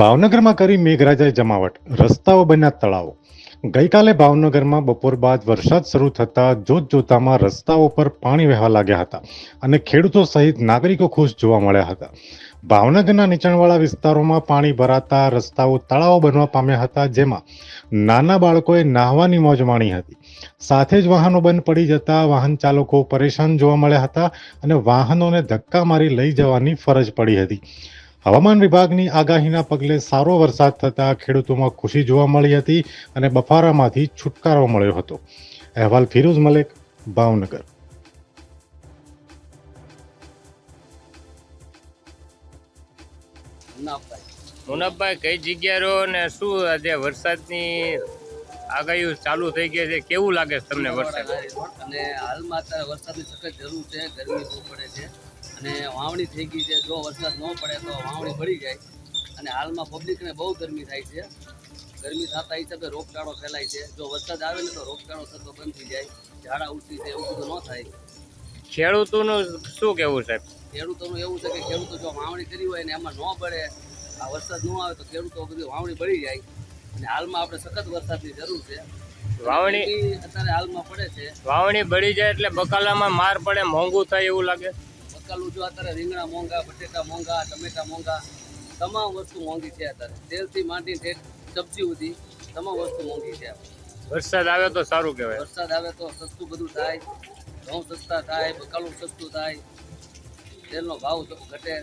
ભાવનગરમાં કરી મેઘરાજાએ જમાવટ, રસ્તાઓ બન્યા તળાવો. ગઈકાલે ભાવનગરમાં બપોર બાદ વરસાદ શરૂ થતાં જોતજોતામાં રસ્તાઓ પર પાણી વહેવા લાગ્યા હતા અને ખેડૂતો સહિત નાગરિકો ખુશ જોવા મળ્યા હતા. ભાવનગરના નીચાણવાળા વિસ્તારોમાં પાણી ભરાતા રસ્તાઓ તળાવો બનવા પામ્યા હતા, જેમાં નાના બાળકોએ નાહવાની મોજ માણી હતી. સાથે જ વાહનો બંધ પડી જતા વાહન ચાલકો પરેશાન જોવા મળ્યા હતા અને વાહનોને ધક્કા મારી લઈ જવાની ફરજ પડી હતી. હવામાન વિભાગની આગાહીના પગલે સારો વરસાદ થતાં ખેડૂતોમાં ખુશી જોવા મળી હતી અને બફારામાંથી છુટકારો મળ્યો હતો. અહેવાલ ફિરોઝ મલેક, ભાવનગર. મુનફભાઈ, કઈ જગ્યા રહો ને શું આજે વરસાદની આગાહી ચાલુ થઈ ગઈ છે, કેવું લાગે છે તમને વરસાદ? અને હાલમાં અત્યારે વરસાદની સખત જરૂર છે, ગરમી બહુ પડે છે અને વાવણી થઈ ગઈ છે. જો વરસાદ ન પડે તો વાવણી પડી જાય અને હાલમાં પબ્લિકને બહુ ગરમી થાય છે. ગરમી થતા હિસાબે રોગચાળો ફેલાય છે. જો વરસાદ આવે ને તો રોગચાળો થતો બંધ થઈ જાય, ઝાડા ઉલટી છે એવું બધું ન થાય. ખેડૂતોનું શું કેવું છે? ખેડૂતોનું એવું છે કે ખેડૂતો જો વાવણી કરી હોય ને એમાં ન પડે, આ વરસાદ ન આવે તો ખેડૂતો બધી વાવણી બળી જાય અને હાલમાં આપણે સખત વરસાદની જરૂર છે. વાવણી અત્યારે હાલમાં પડે છે. વાવણી બળી જાય એટલે બકાલામાં માર પડે, મોંઘું થાય એવું લાગે. બકાલું જો અત્યારે રીંગણા મોંઘા, બટેટા મોંઘા, ટમેટા મોંઘા, તમામ વસ્તુ મોંઘી છે. અત્યારે તેલથી માંડીને સબ્જી સુધી તમામ વસ્તુ મોંઘી છે. વરસાદ આવે તો સારું કહેવાય. વરસાદ આવે તો સસ્તું બધું થાય, ઘઉં સસ્તા થાય, બકાલું સસ્તું થાય, તેલનો ભાવ ઘટે.